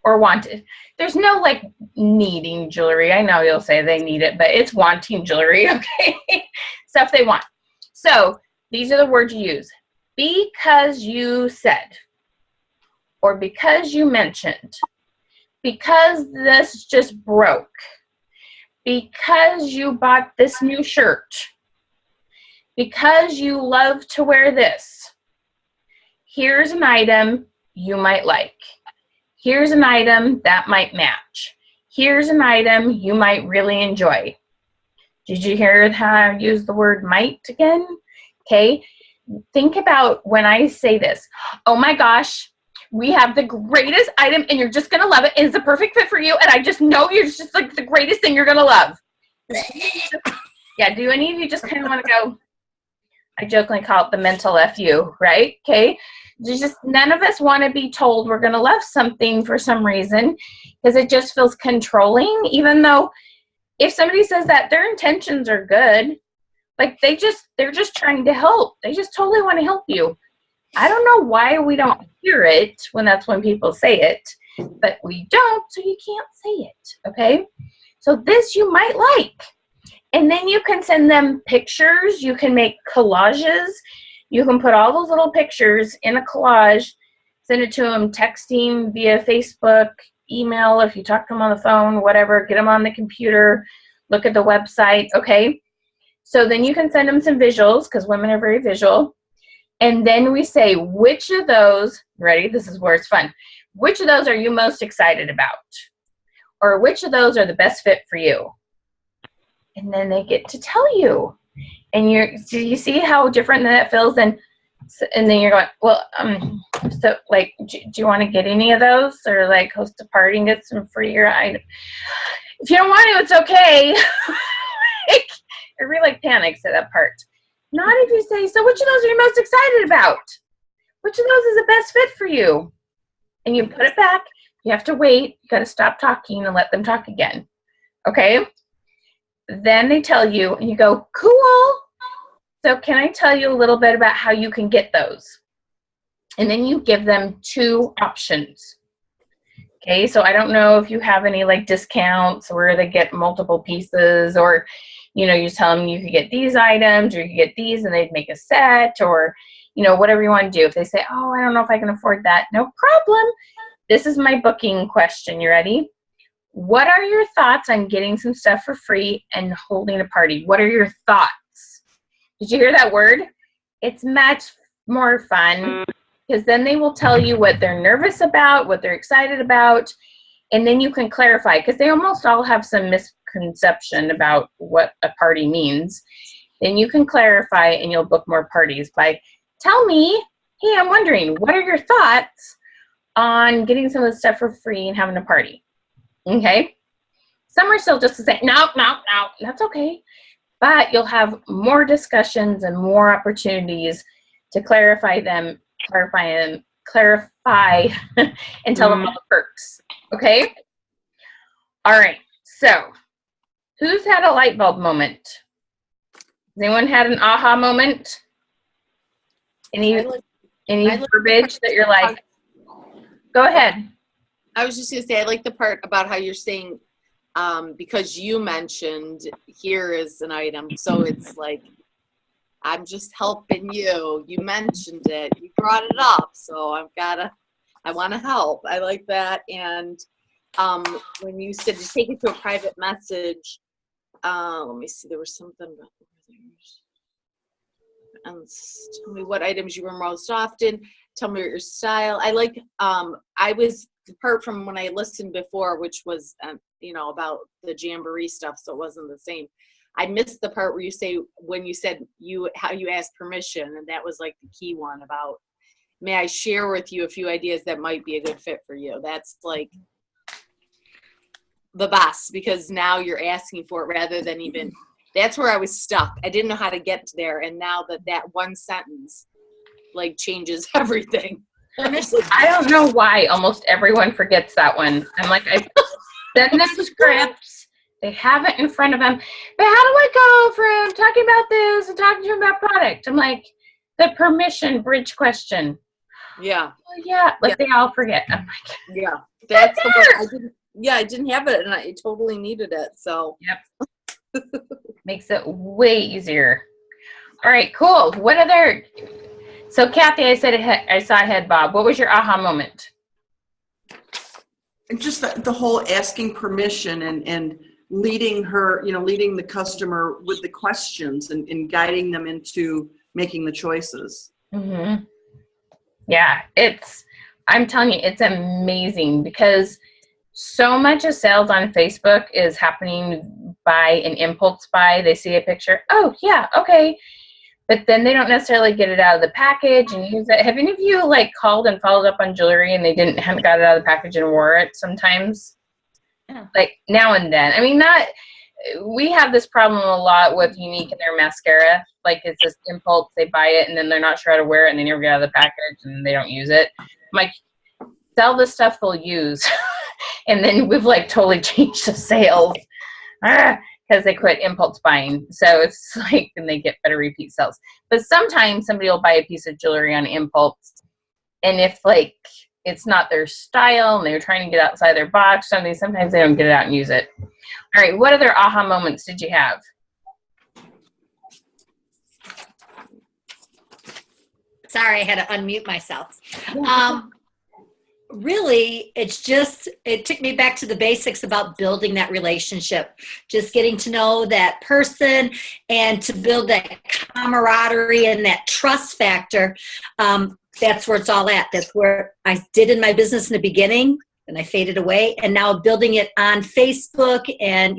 or wanted. There's no like needing jewelry. I know you'll say they need it, but it's wanting jewelry, okay? Stuff they want. So these are the words you use. Because you said, or because you mentioned, because this just broke, because you bought this new shirt, because you love to wear this. Here's an item you might like. Here's an item that might match. Here's an item you might really enjoy. Did you hear how I use the word might again? Okay. Think about when I say this. Oh my gosh, we have the greatest item and you're just going to love it. And it's the perfect fit for you. And I just know you're just like the greatest thing you're going to love. Yeah, do any of you just kind of want to go, I jokingly call it the mental FU, right? Okay. Just none of us want to be told we're going to love something for some reason because it just feels controlling, even though if somebody says that their intentions are good, like they're just trying to help. They just totally want to help you. I don't know why we don't hear it when people say it, but we don't, so you can't say it, okay? So this you might like. And then you can send them pictures. You can make collages. You can put all those little pictures in a collage, send it to them texting via Facebook, email, if you talk to them on the phone, whatever, get them on the computer, look at the website, okay? So then you can send them some visuals because women are very visual. And then we say, which of those, ready? This is where it's fun. Which of those are you most excited about? Or which of those are the best fit for you? And then they get to tell you. And do you see how different that feels? And then you're going, well, so like, do you want to get any of those or like host a party and get some free items? If you don't want to, it's okay. It really like panics at that part. Not if you say, so which of those are you most excited about? Which of those is the best fit for you? And you put it back. You have to wait. You got to stop talking and let them talk again. Okay? Then they tell you, and you go, cool. So can I tell you a little bit about how you can get those? And then you give them 2 options. Okay, so I don't know if you have any like discounts where they get multiple pieces, or, you know, you tell them you could get these items or you could get these and they'd make a set, or, you know, whatever you want to do. If they say, oh, I don't know if I can afford that, no problem. This is my booking question. You ready? What are your thoughts on getting some stuff for free and holding a party? What are your thoughts? Did you hear that word? It's much more fun because then they will tell you what they're nervous about, what they're excited about, and then you can clarify because they almost all have some misconception about what a party means. Then you can clarify and you'll book more parties by, tell me, hey, I'm wondering, what are your thoughts on getting some of the stuff for free and having a party? Okay, some are still just to say, no, that's okay. But you'll have more discussions and more opportunities to clarify and tell them all the perks. Okay? All right, so who's had a light bulb moment? Has anyone had an aha moment? Any verbiage that you're like, go ahead. I was just going to say, I like the part about how you're saying, because you mentioned here is an item. So it's like, I'm just helping you. You mentioned it. You brought it up. So I want to help. I like that. And when you said to take it to a private message, let me see, there was something about and tell me what items you wear most often. Tell me your style. I like, apart from when I listened before, which was, you know, about the Jamboree stuff, so it wasn't the same. I missed the part where you say, when you said how you asked permission, and that was like the key one about, may I share with you a few ideas that might be a good fit for you? That's like, the best because now you're asking for it rather than even, that's where I was stuck. I didn't know how to get there. And now that one sentence like changes everything. I don't know why almost everyone forgets that one. I'm like, I send them scripts. They have it in front of them. But how do I go from talking about this and talking to them about product? I'm like, the permission bridge question. Yeah. Well, yeah, like they all forget. I'm like, Yeah. That's the one I didn't have it and I totally needed it. So yep. Makes it way easier. All right, cool. What other? So Kathy, I saw head bob. What was your aha moment? And just the whole asking permission and leading her, leading the customer with the questions and guiding them into making the choices. Mm-hmm. Yeah, I'm telling you, it's amazing because so much of sales on Facebook is happening by an impulse buy. They see a picture. Oh, yeah, okay. But then they don't necessarily get it out of the package and use it. Have any of you called and followed up on jewelry and they hadn't got it out of the package and wore it sometimes? Yeah. Like now and then. I mean, we have this problem a lot with Unique and their mascara. Like it's just impulse, they buy it and then they're not sure how to wear it and they never get out of the package and they don't use it. I'm like, sell the stuff they'll use. And then we've totally changed the sales because they quit impulse buying. So it's and they get better repeat sales. But sometimes somebody will buy a piece of jewelry on impulse. And if it's not their style and they're trying to get outside their box, sometimes they don't get it out and use it. All right, what other aha moments did you have? Sorry, I had to unmute myself. Really, it took me back to the basics about building that relationship, just getting to know that person and to build that camaraderie and that trust factor. That's where it's all at. That's where I did in my business in the beginning and I faded away. And now building it on Facebook and,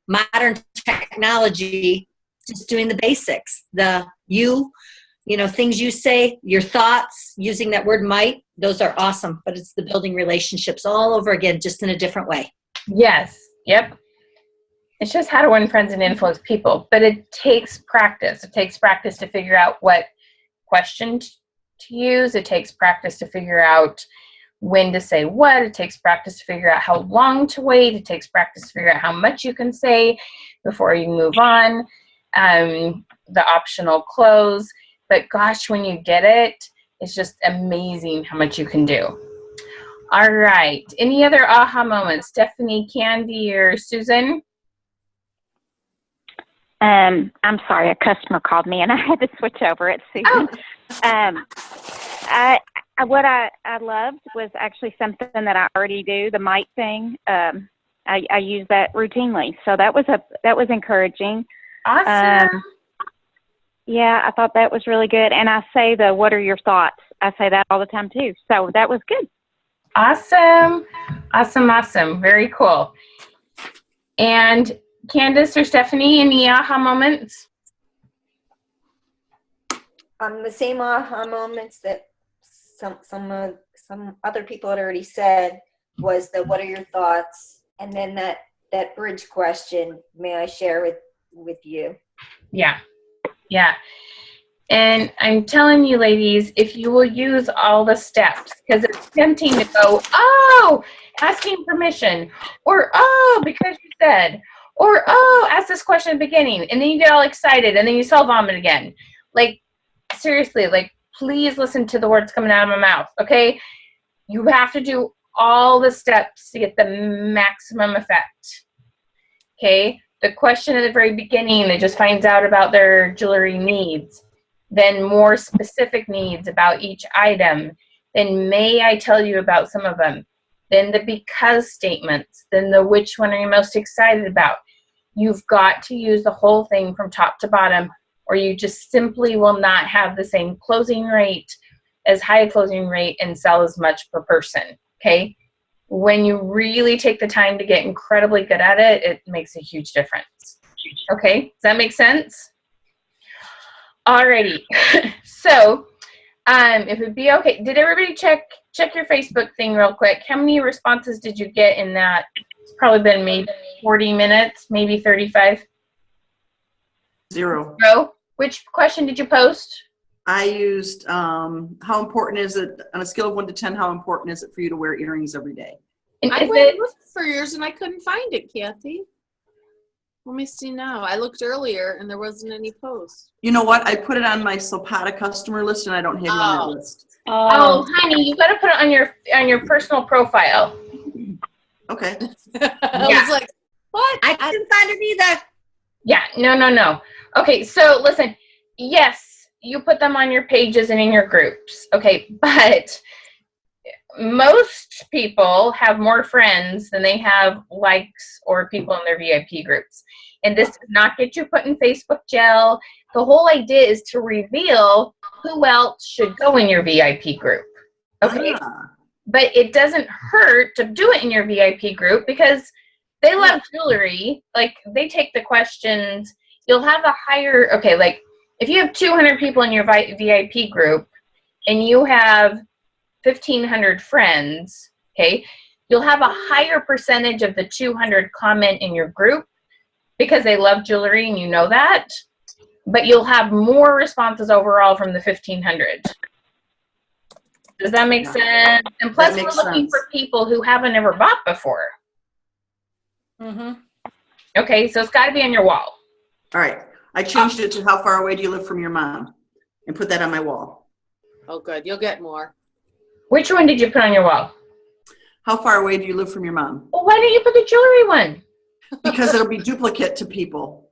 modern technology, just doing the basics, things you say, your thoughts, using that word might, those are awesome. But it's the building relationships all over again, just in a different way. Yes. Yep. It's just how to win friends and influence people. But it takes practice. It takes practice to figure out what question to use. It takes practice to figure out when to say what. It takes practice to figure out how long to wait. It takes practice to figure out how much you can say before you move on. The optional close. But gosh, when you get it, it's just amazing how much you can do. All right. Any other aha moments? Stephanie, Candy, or Susan? I'm sorry, a customer called me and I had to switch over. It's Susan. What I loved was actually something that I already do, the might thing. I use that routinely, so that was encouraging. Awesome. Yeah, I thought that was really good. And I say what are your thoughts? I say that all the time too. So that was good. Awesome. Very cool. And Candace or Stephanie, any aha moments? The same aha moments that some other people had already said was what are your thoughts? And then that bridge question, may I share with you? Yeah. And I'm telling you, ladies, if you will use all the steps, because it's tempting to go, oh, asking permission, or oh, because you said, or oh, ask this question at the beginning, and then you get all excited, and then you self vomit again. Seriously, please listen to the words coming out of my mouth, okay? You have to do all the steps to get the maximum effect, okay? The question at the very beginning, that just finds out about their jewelry needs, then more specific needs about each item, then may I tell you about some of them, then the because statements, then the which one are you most excited about. You've got to use the whole thing from top to bottom, or you just simply will not have the same closing rate, as high a closing rate, and sell as much per person, okay? When you really take the time to get incredibly good at it, it makes a huge difference. Okay, does that make sense? Alrighty. So, if it'd be okay, did everybody check your Facebook thing real quick? How many responses did you get in that probably been maybe 40 minutes, maybe 35. 0. Joe, which question did you post? I used, how important is it, on a scale of 1 to 10, how important is it for you to wear earrings every day? And I is went it, and looked for yours and I couldn't find it, Kathy. Let me see now. I looked earlier and there wasn't any post. You know what? I put it on my Silpada custer list and I don't have you on that Oh. list. oh, honey, you got to put it on your personal profile. Okay. I Yeah. was like, what? I couldn't find it either. Yeah, no. Okay, so listen, yes, you put them on your pages and in your groups. Okay, but most people have more friends than they have likes or people in their VIP groups. And this does not get you put in Facebook jail. The whole idea is to reveal who else should go in your VIP group. Okay. Ah, But it doesn't hurt to do it in your VIP group because they love jewelry. Like, they take the questions. You'll have a higher, okay, like, if you have 200 people in your VIP group and you have 1,500 friends, okay, you'll have a higher percentage of the 200 comment in your group because they love jewelry and you know that. But you'll have more responses overall from the 1,500. Does that make sense? And plus, we're makes looking sense. for people who haven't ever bought before. Mm-hmm. Okay, so it's got to be on your wall. all right. I changed it to how far away do you live from your mom and put that on my wall. Oh, good. You'll get more. Which one did you put on your wall? How far away do you live from your mom? Well, why didn't you put the jewelry one? Because it'll be duplicate to people.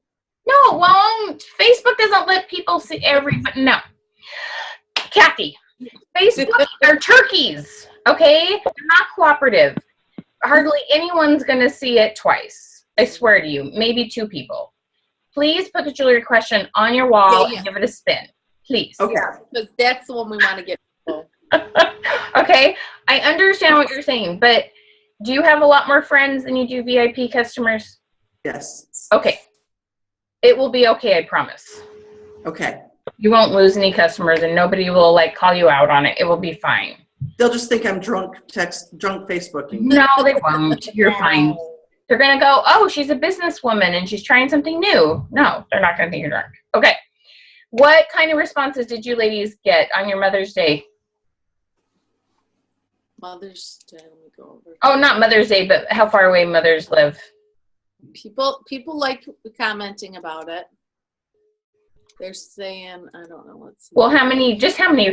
No, it won't. Facebook doesn't let people see everybody. No. Kathy, Facebook are turkeys, okay? They're not cooperative. Hardly anyone's going to see it twice. I swear to you. Maybe 2 people. Please put the jewelry question on your wall Yeah. and give it a spin. Please. Okay. Because that's the one we want to get people. Okay, I understand what you're saying, but do you have a lot more friends than you do VIP customers? Yes. Okay. It will be okay, I promise. Okay. You won't lose any customers and nobody will like call you out on it. It will be fine. They'll just think I'm drunk Facebooking. No, they won't. You're fine. They're going to go, oh, she's a businesswoman and she's trying something new. No, they're not going to think you're drunk. Okay. What kind of responses did you ladies get on your Mother's Day? Mother's Day. Let me go over. Oh, not Mother's Day, but how far away mothers live. People like commenting about it. They're saying, I don't know, let's see. Well, how many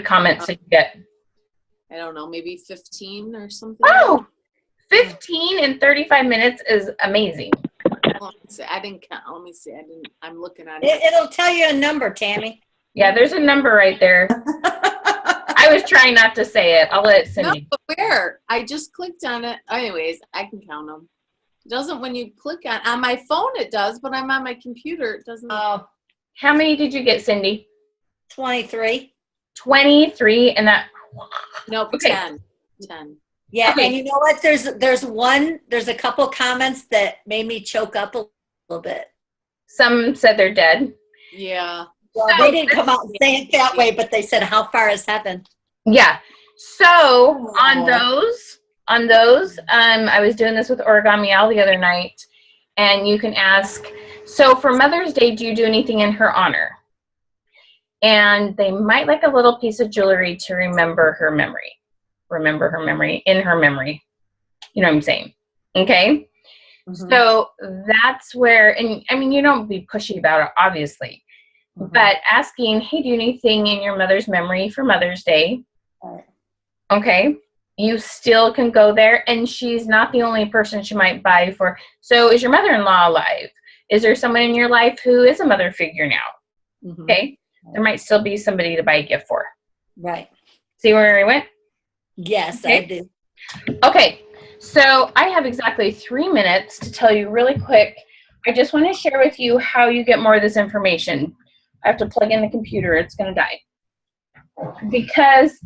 comments did you get? I don't know, maybe 15 or something. Oh, 15 in 35 minutes is amazing. Let me see. I didn't count. Let me see. I'm looking at it. It'll tell you a number, Tammy. Yeah, there's a number right there. I was trying not to say it. I'll let Cindy. No, but where? I just clicked on it. Anyways, I can count them. It doesn't when you click on my phone. It does, but I'm on my computer. It doesn't. Oh, How many did you get, Cindy? 23. 23, and that. Nope, Okay. 10. Yeah, Okay. and you know what? There's a couple comments that made me choke up a little bit. Some said they're dead. Yeah. Well, So they didn't come out and say it that way, but they said, "How far is heaven?" Yeah. So on those, I was doing this with Origami Al the other night, and you can ask. So for Mother's Day, do you do anything in her honor? And they might like a little piece of jewelry to remember her memory. In her memory. You know what I'm saying? Okay. Mhm. So that's where, and I mean, you don't be pushy about it, obviously, but asking, hey, do you need anything in your mother's memory for Mother's Day? Right. Okay. You still can go there, and she's not the only person she might buy for. So is your mother-in-law alive? Is there someone in your life who is a mother figure now? Mhm. Okay. There might still be somebody to buy a gift for. Right. See where I went? Yes, Okay. I do. Okay, so I have exactly 3 minutes to tell you really quick. I just want to share with you how you get more of this information. I have to plug in the computer. It's going to die. Because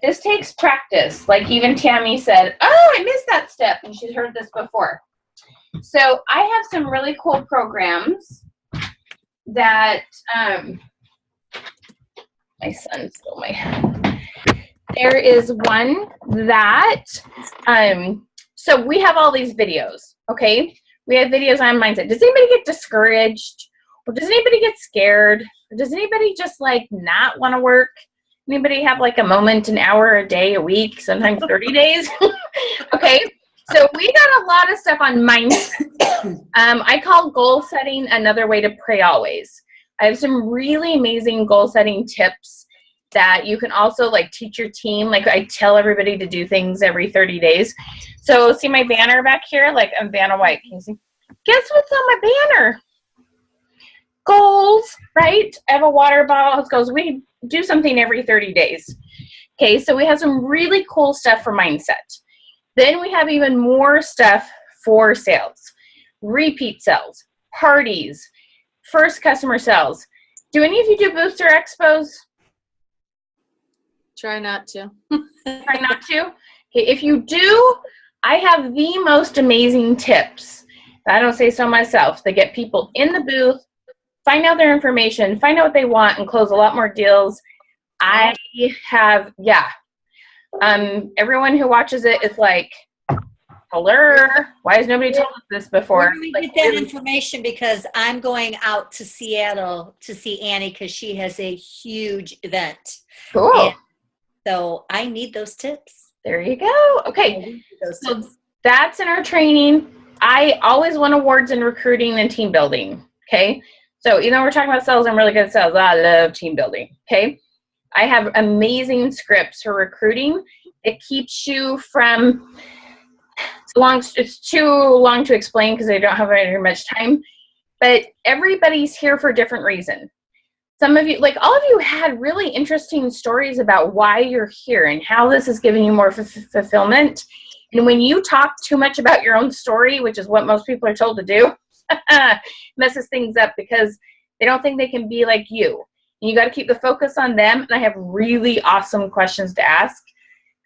this takes practice. Like even Tammy said, oh, I missed that step. And she's heard this before. So I have some really cool programs that my son stole my... There is one that So we have all these videos, okay? We have videos on mindset. Does anybody get discouraged? Or does anybody get scared? Or does anybody just like not want to work? Anybody have like a moment, an hour, a day, a week, sometimes 30 days? Okay, so we got a lot of stuff on mindset. I call goal setting another way to pray always. I have some really amazing goal setting tips that you can also like teach your team. Like I tell everybody to do things every 30 days. So see my banner back here? Like I'm Vanna White. Can you see? Guess what's on my banner? Goals, right? I have a water bottle. It goes, we do something every 30 days. Okay, so we have some really cool stuff for mindset. Then we have even more stuff for sales, repeat sales, parties, first customer sales. Do any of you do booster expos? Try not to. Try not to. Okay, if you do, I have the most amazing tips. I don't say so myself. They get people in the booth, find out their information, find out what they want, and close a lot more deals. I have, everyone who watches it is like, hello, why has nobody told us this before? Where do we Like, get that really? information? Because I'm going out to Seattle to see Annie because she has a huge event. Cool. And so I need those tips. There you go. Okay. I need those So tips. that's in our training. I always win awards in recruiting and team building. Okay. So, we're talking about sales. I'm really good at sales. I love team building. Okay. I have amazing scripts for recruiting. It keeps you from, it's too long to explain because I don't have very much time, but everybody's here for a different reason. Some of you, like all of you, had really interesting stories about why you're here and how this is giving you more fulfillment. And when you talk too much about your own story, which is what most people are told to do, messes things up because they don't think they can be like you. And you got to keep the focus on them. And I have really awesome questions to ask,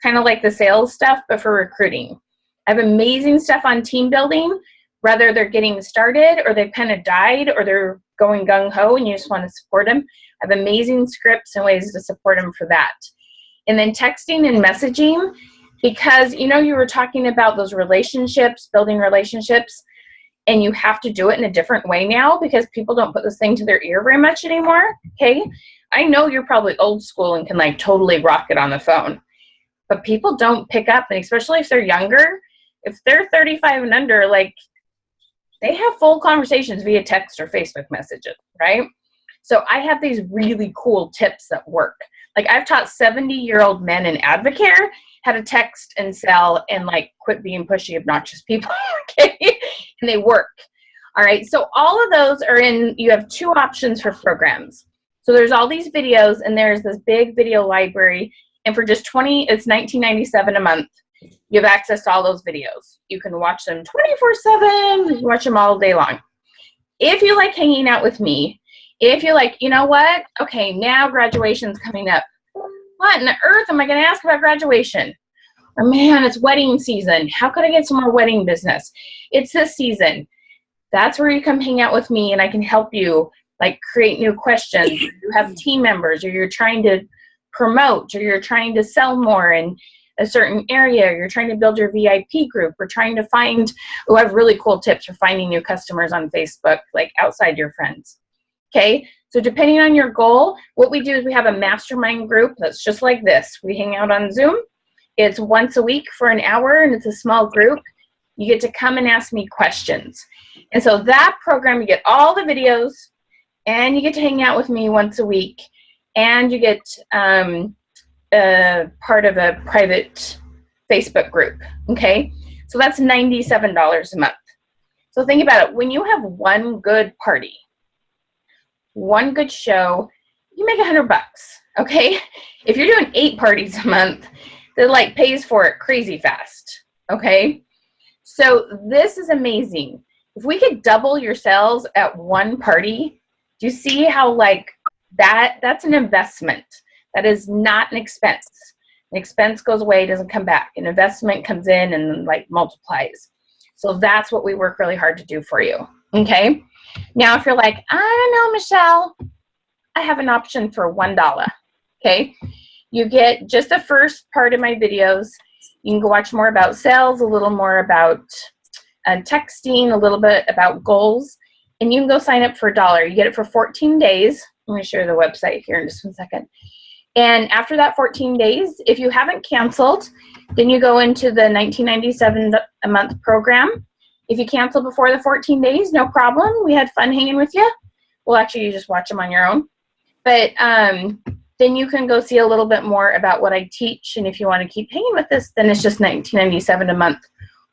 kind of like the sales stuff, but for recruiting. I have amazing stuff on team building, whether they're getting started or they've kind of died or they're going gung-ho and you just want to support them. I have amazing scripts and ways to support them for that. And then texting and messaging, because you were talking about those relationships, building relationships, and you have to do it in a different way now because people don't put this thing to their ear very much anymore. Okay. I know you're probably old school and can like totally rock it on the phone, but people don't pick up. And especially if they're younger, if they're 35 and under, like they have full conversations via text or Facebook messages, right? So I have these really cool tips that work. Like I've taught 70-year-old men in Advocare how to text and sell and like quit being pushy, obnoxious people. Okay. And they work. All right. So all of those are in, you have two options for programs. So there's all these videos and there's this big video library. And for just it's $19.97 a month. You have access to all those videos. You can watch them 24/7. You watch them all day long. If you like hanging out with me, if you're like, you know what? Okay, now graduation's coming up. What in the earth am I going to ask about graduation? Or man, it's wedding season. How could I get some more wedding business? It's this season. That's where you come hang out with me and I can help you like create new questions. You have team members or you're trying to promote or you're trying to sell more in a certain area. You're trying to build your VIP group. We're trying to find, I have really cool tips for finding new customers on Facebook, like outside your friends. Okay, so depending on your goal, what we do is we have a mastermind group that's just like this. We hang out on Zoom. It's once a week for an hour, and it's a small group. You get to come and ask me questions. And so that program, you get all the videos, and you get to hang out with me once a week, and you get part of a private Facebook group, okay? So that's $97 a month. So think about it. When you have one good party, one good show, you make $100, okay? If you're doing 8 parties a month, that like pays for it crazy fast, okay? So this is amazing. If we could double your sales at one party, do you see how like that's an investment? That is not an expense. An expense goes away, doesn't come back. An investment comes in and like multiplies. So that's what we work really hard to do for you, okay? Now, if you're like, I don't know, Michelle, I have an option for $1, okay? You get just the first part of my videos, You can go watch more about sales, a little more about texting, a little bit about goals, and you can go sign up for $1. You get it for 14 days. I'm going to share the website here in just 1 second. And after that 14 days, if you haven't canceled, then you go into the $19.97 a month program. If you cancel before the 14 days, no problem. We had fun hanging with you. Well, actually, you just watch them on your own. But then you can go see a little bit more about what I teach. And if you want to keep hanging with us, then it's just $19.97 a month.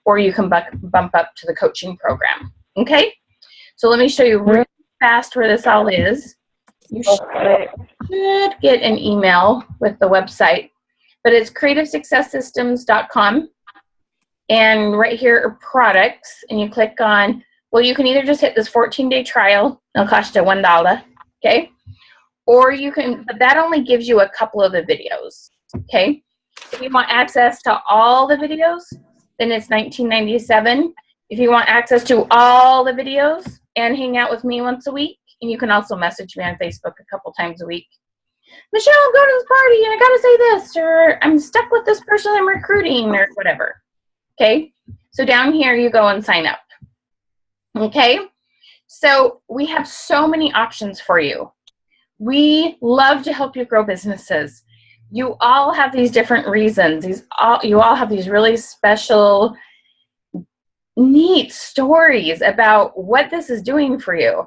Or you can bump up to the coaching program. Okay? So let me show you really fast where this all is. You should get an email with the website. But it's creativesuccesssystems.com. And right here are products. And you click on, well, you can either just hit this 14-day trial. It'll cost you $1. Okay? Or you can, but that only gives you a couple of the videos. Okay? If you want access to all the videos, then it's $19.97. If you want access to all the videos and hang out with me once a week, and you can also message me on Facebook a couple times a week. Michelle, I'm going to this party and I gotta say this, or I'm stuck with this person I'm recruiting, or whatever. Okay? So down here you go and sign up. Okay? So we have so many options for you. We love to help you grow businesses. You all have these different reasons. You all have these really special, neat stories about what this is doing for you.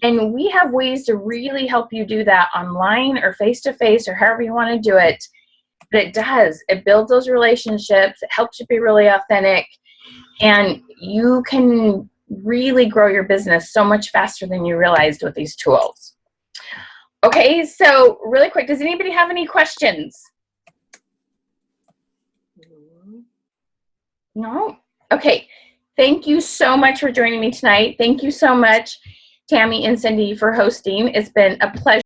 And we have ways to really help you do that online or face-to-face or however you want to do it. But it does. It builds those relationships. It helps you be really authentic. And you can really grow your business so much faster than you realized with these tools. Okay, so really quick, does anybody have any questions? No? Okay. Thank you so much for joining me tonight. Thank you so much, Tammy and Cindy, for hosting. It's been a pleasure.